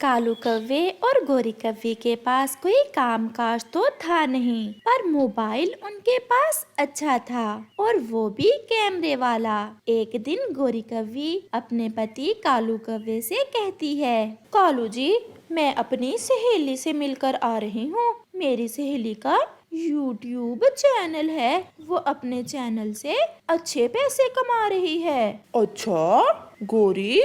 कालू कव्वे और गोरी कव्वे के पास कोई कामकाज तो था नहीं, पर मोबाइल उनके पास अच्छा था और वो भी कैमरे वाला। एक दिन गोरी कव्वी अपने पति कालू कव्वे से कहती है, कालू जी, मैं अपनी सहेली से मिलकर आ रही हूँ। मेरी सहेली का YouTube चैनल है, वो अपने चैनल से अच्छे पैसे कमा रही है। अच्छा गोरी,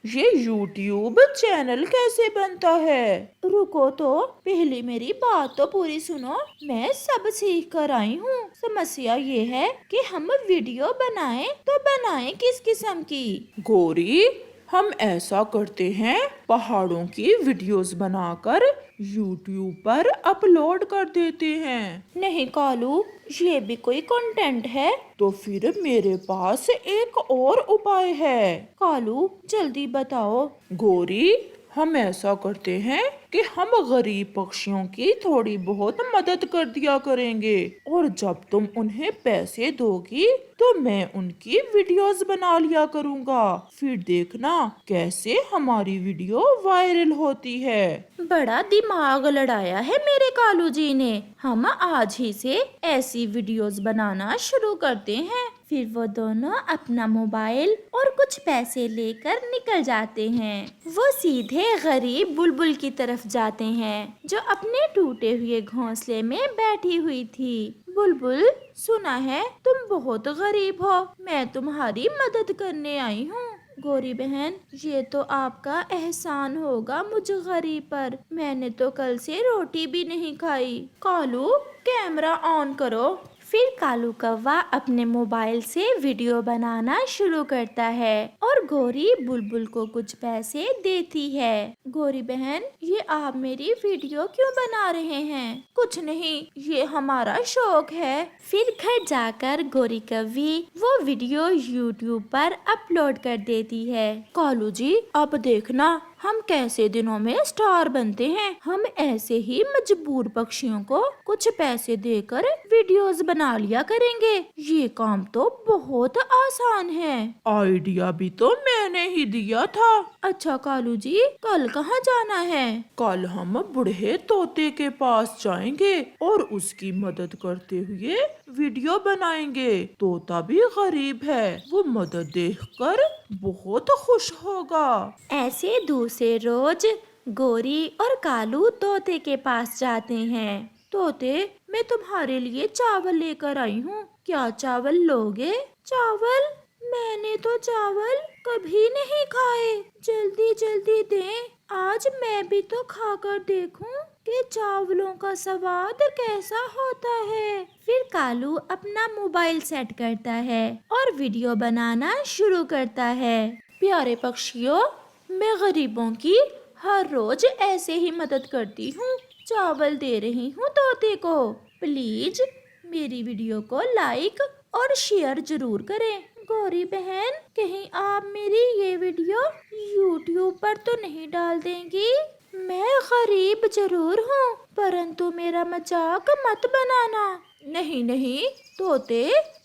ये YouTube चैनल कैसे बनता है? रुको तो, पहले मेरी बात तो पूरी सुनो। मैं सब सीख कर आई हूँ। समस्या ये है कि हम वीडियो बनाएं तो बनाएं किस किस्म की। गोरी, हम ऐसा करते हैं, पहाड़ों की वीडियोस बनाकर YouTube पर अपलोड कर देते हैं। नहीं कालू, ये भी कोई कंटेंट है? तो फिर मेरे पास एक और उपाय है। कालू जल्दी बताओ। गोरी, हम ऐसा करते हैं कि हम गरीब पक्षियों की थोड़ी बहुत मदद कर दिया करेंगे और जब तुम उन्हें पैसे दोगी तो मैं उनकी वीडियोस बना लिया करूँगा। फिर देखना कैसे हमारी वीडियो वायरल होती है। बड़ा दिमाग लड़ाया है मेरे कालू जी ने। हम आज ही से ऐसी वीडियोस बनाना शुरू करते हैं। फिर वो दोनों अपना मोबाइल और कुछ पैसे लेकर निकल जाते हैं। वो सीधे गरीब बुलबुल की तरफ जाते हैं, जो अपने टूटे हुए घोंसले में बैठी हुई थी। बुलबुल, सुना है तुम बहुत गरीब हो, मैं तुम्हारी मदद करने आई हूँ। गोरी बहन, ये तो आपका एहसान होगा मुझ गरीब पर। मैंने तो कल से रोटी भी नहीं खाई। कालू, कैमरा ऑन करो। फिर कालू कौवा अपने मोबाइल से वीडियो बनाना शुरू करता है और गोरी बुलबुल को कुछ पैसे देती है। गोरी बहन, ये आप मेरी वीडियो क्यों बना रहे हैं? कुछ नहीं, ये हमारा शौक है। फिर घर जाकर गोरी कव्वी वो वीडियो YouTube पर अपलोड कर देती है। कालू जी, अब देखना हम कैसे दिनों में स्टार बनते हैं। हम ऐसे ही मजबूर पक्षियों को कुछ पैसे देकर वीडियोस बना लिया करेंगे। ये काम तो बहुत आसान है। आइडिया भी तो मैंने ही दिया था। अच्छा कालू जी, कल कहाँ जाना है? कल हम बूढ़े तोते के पास जाएंगे और उसकी मदद करते हुए वीडियो बनाएंगे। तोता भी गरीब है, वो मदद देखकर बहुत खुश होगा। ऐसे दूसरे रोज गोरी और कालू तोते के पास जाते हैं। तोते, मैं तुम्हारे लिए चावल लेकर आई हूँ, क्या चावल लोगे? चावल? मैंने तो चावल कभी नहीं खाए, जल्दी जल्दी दें। आज मैं भी तो खाकर देखूं कि चावलों का स्वाद कैसा होता है। फिर कालू अपना मोबाइल सेट करता है और वीडियो बनाना शुरू करता है। प्यारे पक्षियों, मैं गरीबों की हर रोज ऐसे ही मदद करती हूँ। चावल दे रही हूँ तोते को। प्लीज मेरी वीडियो को लाइक और शेयर जरूर करें। गोरी बहन, कहीं आप मेरी ये वीडियो YouTube पर तो नहीं डाल देंगी? मैं गरीब जरूर हूँ, परंतु मेरा मजाक मत बनाना। नहीं नहीं तोते,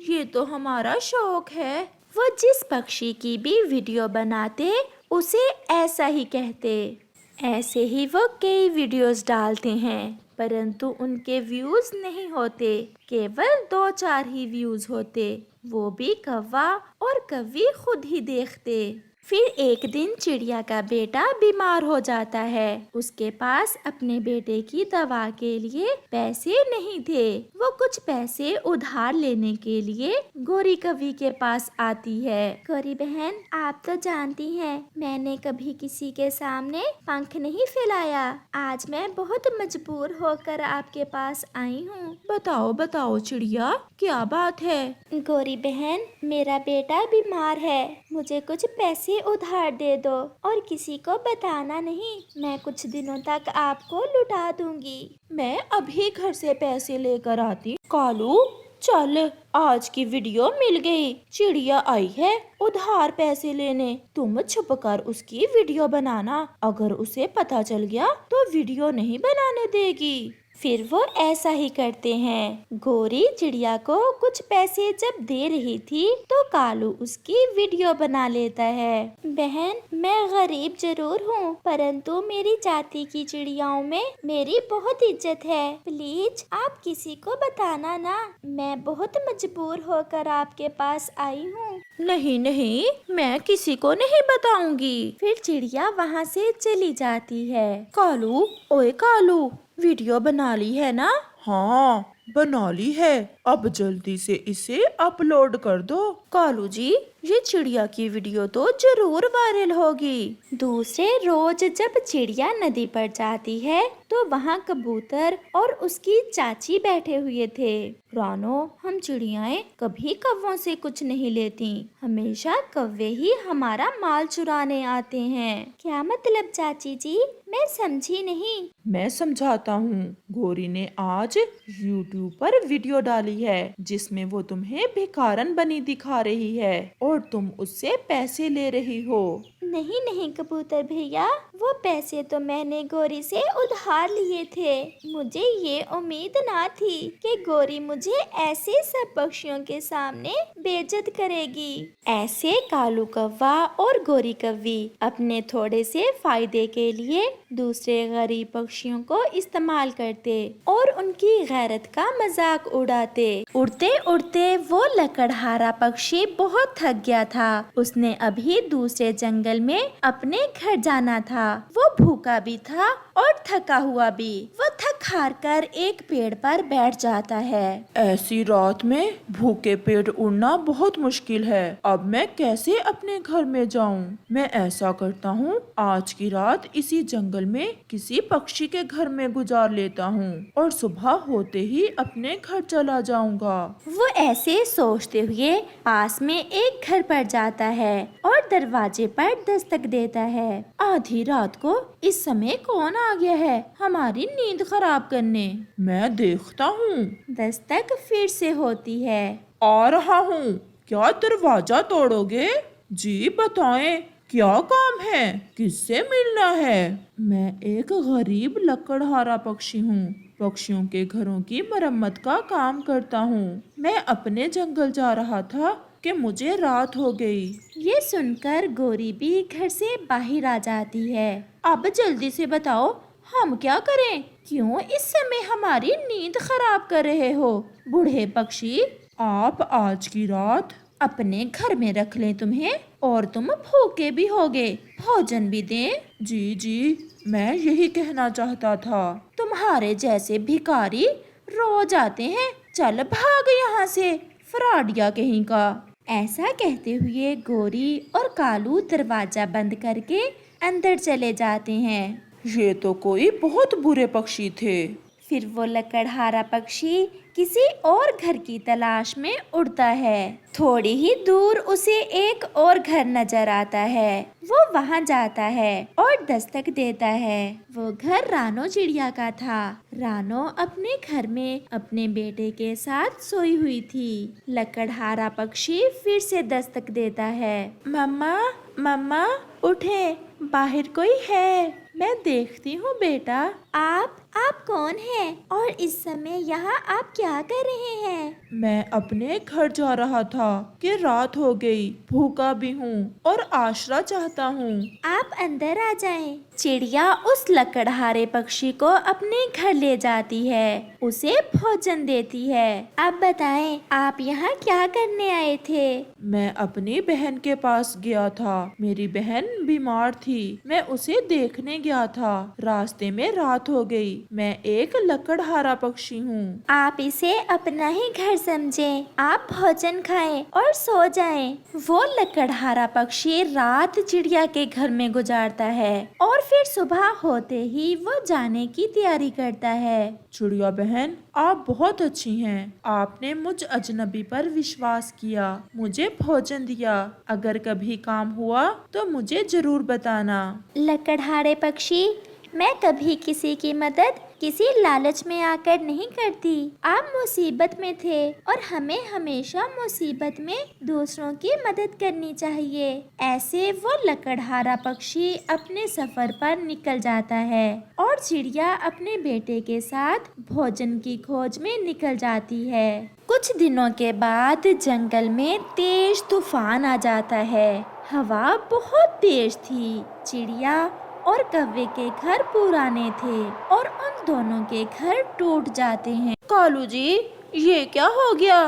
ये तो हमारा शौक है। वो जिस पक्षी की भी वीडियो बनाते उसे ऐसा ही कहते। ऐसे ही वो कई वीडियोस डालते हैं, परंतु उनके व्यूज नहीं होते, केवल 2-4 ही व्यूज होते, वो भी कौवा और कव्वी खुद ही देखते। फिर एक दिन चिड़िया का बेटा बीमार हो जाता है। उसके पास अपने बेटे की दवा के लिए पैसे नहीं थे। वो कुछ पैसे उधार लेने के लिए गोरी कव्वी के पास आती है। गोरी बहन, आप तो जानती हैं मैंने कभी किसी के सामने पंख नहीं फैलाया। आज मैं बहुत मजबूर होकर आपके पास आई हूँ। बताओ बताओ चिड़िया, क्या बात है? गोरी बहन, मेरा बेटा बीमार है, मुझे कुछ पैसे उधार दे दो और किसी को बताना नहीं। मैं कुछ दिनों तक आपको लुटा दूंगी। मैं अभी घर से पैसे लेकर आती। कालू, चल, आज की वीडियो मिल गई। चिड़िया आई है उधार पैसे लेने, तुम छुपकर उसकी वीडियो बनाना। अगर उसे पता चल गया तो वीडियो नहीं बनाने देगी। फिर वो ऐसा ही करते हैं। गोरी चिड़िया को कुछ पैसे जब दे रही थी तो कालू उसकी वीडियो बना लेता है। बहन, मैं गरीब जरूर हूँ, परंतु मेरी जाति की चिड़ियाओं में मेरी बहुत इज्जत है। प्लीज आप किसी को बताना ना, मैं बहुत मजबूर होकर आपके पास आई हूँ। नहीं नहीं, मैं किसी को नहीं बताऊंगी। फिर चिड़िया वहाँ से चली जाती है। कालू, ओए कालू, वीडियो बना ली है ना? हाँ, बना ली है। अब जल्दी से इसे अपलोड कर दो। कालू जी, ये चिड़िया की वीडियो तो जरूर वायरल होगी। दूसरे रोज जब चिड़िया नदी पर जाती है तो वहाँ कबूतर और उसकी चाची बैठे हुए थे। रानो, हम चिड़ियाएं कभी कौवों से कुछ नहीं लेती, हमेशा कौवे ही हमारा माल चुराने आते हैं। क्या मतलब चाची जी? मैं समझी नहीं। मैं समझाता हूँ। गोरी ने आज YouTube पर वीडियो डाली है जिसमें वो तुम्हें भिखारन बनी दिखा रही है और तुम उससे पैसे ले रही हो। नहीं नहीं कबूतर भैया, वो पैसे तो मैंने गोरी से उधार लिए थे। मुझे ये उम्मीद ना थी कि गोरी मुझे ऐसे सब पक्षियों के सामने बेइज्जत करेगी। ऐसे कालू कौवा और गोरी कौवी अपने थोड़े से फायदे के लिए दूसरे गरीब पक्षियों को इस्तेमाल करते और उनकी गैरत का मजाक उड़ाते। उड़ते उड़ते वो लकड़हारा पक्षी बहुत थक गया था। उसने अभी दूसरे जंगल में अपने घर जाना था। वो भूखा भी था और थका हुआ भी। वो थक हार कर एक पेड़ पर बैठ जाता है। ऐसी रात में भूखे पेट उड़ना बहुत मुश्किल है। अब मैं कैसे अपने घर में जाऊं? मैं ऐसा करता हूँ, आज की रात इसी जंगल में किसी पक्षी के घर में गुजार लेता हूँ और सुबह होते ही अपने घर चला जाऊंगा। वो ऐसे सोचते हुए पास में एक घर पर जाता है और दरवाजे पर दस्तक देता है। आधी रात को इस समय कौन आ गया है हमारी नींद खराब करने? मैं देखता हूँ। दस्तक फिर से होती है। आ रहा हूँ। क्या दरवाजा तोड़ोगे? जी बताएं, क्या काम है? किससे मिलना है? मैं एक गरीब लकड़हारा पक्षी हूँ। पक्षियों के घरों की मरम्मत का काम करता हूँ। मैं अपने जंगल जा रहा था कि मुझे रात हो गई। ये सुनकर गोरी भी घर से बाहर आ जाती है। अब जल्दी से बताओ, हम क्या करें? क्यों इस समय हमारी नींद खराब कर रहे हो बूढ़े पक्षी? आप आज की रात अपने घर में रख लें तुम्हें, और तुम भूखे भी होगे, भोजन भी दें। जी जी, मैं यही कहना चाहता था। तुम्हारे जैसे भिखारी रोज आते हैं, चल भाग यहाँ से, फ्रॉडिया कहीं का। ऐसा कहते हुए गोरी और कालू दरवाजा बंद करके अंदर चले जाते हैं। ये तो कोई बहुत बुरे पक्षी थे। फिर वो लकड़हारा पक्षी किसी और घर की तलाश में उड़ता है। थोड़ी ही दूर उसे एक और घर नजर आता है। वो वहां जाता है और दस्तक देता है। वो घर रानो चिड़िया का था। रानो अपने घर में अपने बेटे के साथ सोई हुई थी। लकड़हारा पक्षी फिर से दस्तक देता है। मम्मा, मम्मा उठे, बाहर कोई है। मैं देखती हूँ बेटा। आप कौन हैं? और इस समय यहाँ आप क्या कर रहे हैं? मैं अपने घर जा रहा था कि रात हो गई, भूखा भी हूँ और आश्रय चाहता हूँ। आप अंदर आ जाएं। चिड़िया उस लकड़हारे पक्षी को अपने घर ले जाती है, उसे भोजन देती है। अब बताएं, आप यहाँ क्या करने आए थे? मैं अपनी बहन के पास गया था। मेरी बहन बीमार थी, मैं उसे देखने गया था। रास्ते में रात हो गई। मैं एक लकड़हारा पक्षी हूँ। आप इसे अपना ही घर समझें। आप भोजन खाएं और सो जाएं। वो लकड़हारा पक्षी रात चिड़िया के घर में गुजारता है और फिर सुबह होते ही वो जाने की तैयारी करता है। चिड़िया बहन, आप बहुत अच्छी हैं। आपने मुझ अजनबी पर विश्वास किया, मुझे भोजन दिया। अगर कभी काम हुआ तो मुझे जरूर बताना। लकड़हारे पक्षी, मैं कभी किसी की मदद किसी लालच में आकर नहीं करती। आप मुसीबत में थे और हमें हमेशा मुसीबत में दूसरों की मदद करनी चाहिए। ऐसे वो लकड़हारा पक्षी अपने सफर पर निकल जाता है और चिड़िया अपने बेटे के साथ भोजन की खोज में निकल जाती है। कुछ दिनों के बाद जंगल में तेज तूफान आ जाता है। हवा बहुत तेज थी। चिड़िया और कौवे के घर पुराने थे और उन दोनों के घर टूट जाते हैं। कालू जी, ये क्या हो गया?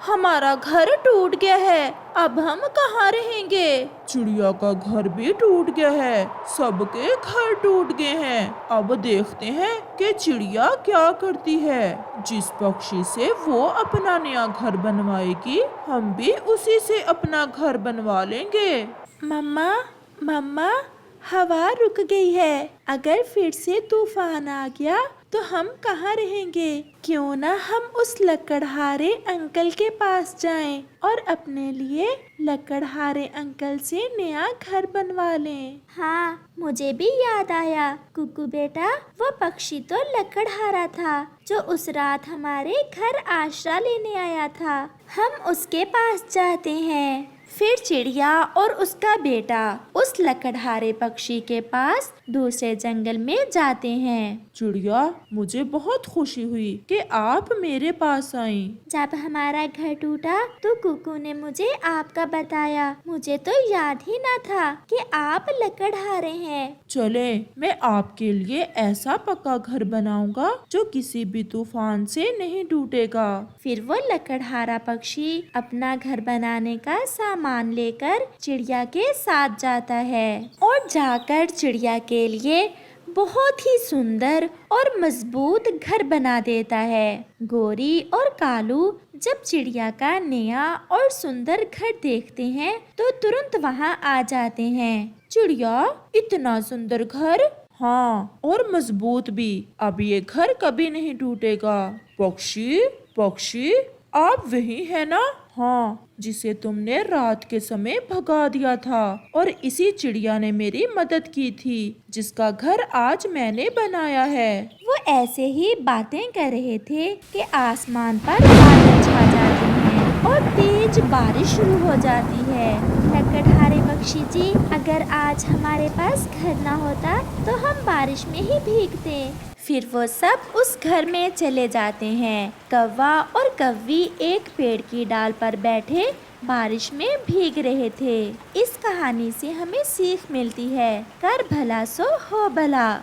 हमारा घर टूट गया है, अब हम कहाँ रहेंगे? चिड़िया का घर भी टूट गया है, सबके घर टूट गए हैं। अब देखते हैं कि चिड़िया क्या करती है। जिस पक्षी से वो अपना नया घर बनवाएगी, हम भी उसी से अपना घर बनवा लेंगे। मम्मा, मम्मा, हवा रुक गई है। अगर फिर से तूफान आ गया तो हम कहाँ रहेंगे? क्यों ना हम उस लकड़हारे अंकल के पास जाएं और अपने लिए लकड़हारे अंकल से नया घर बनवा लें। हाँ, मुझे भी याद आया कुकू बेटा, वो पक्षी तो लकड़हारा था जो उस रात हमारे घर आश्रय लेने आया था। हम उसके पास जाते हैं। फिर चिड़िया और उसका बेटा उस लकड़हारे पक्षी के पास दूसरे जंगल में जाते हैं। चिड़िया, मुझे बहुत खुशी हुई कि आप मेरे पास आई। जब हमारा घर टूटा तो कुकू ने मुझे आपका बताया। मुझे तो याद ही ना था कि आप लकड़हारे हैं। चले, मैं आपके लिए ऐसा पक्का घर बनाऊंगा जो किसी भी तूफान से नहीं टूटेगा। फिर वो लकड़हारा पक्षी अपना घर बनाने का सामान लेकर चिड़िया के साथ जाता है और जाकर चिड़िया के लिए बहुत ही सुंदर और मजबूत घर बना देता है। गोरी और कालू जब चिड़िया का नया और सुंदर घर देखते हैं तो तुरंत वहाँ आ जाते हैं। चिड़िया, इतना सुंदर घर? हाँ, और मजबूत भी। अब ये घर कभी नहीं टूटेगा। पक्षी, पक्षी, आप वही है ना? हाँ, जिसे तुमने रात के समय भगा दिया था और इसी चिड़िया ने मेरी मदद की थी, जिसका घर आज मैंने बनाया है। वो ऐसे ही बातें कर रहे थे कि आसमान पर बादल छा जाते हैं और तेज बारिश शुरू हो जाती है। लकड़हारे पक्षी जी, अगर आज हमारे पास घर ना होता तो हम बारिश में ही भीगते। फिर वो सब उस घर में चले जाते हैं। कौवा और कौवी एक पेड़ की डाल पर बैठे बारिश में भीग रहे थे। इस कहानी से हमें सीख मिलती है, कर भला सो हो भला।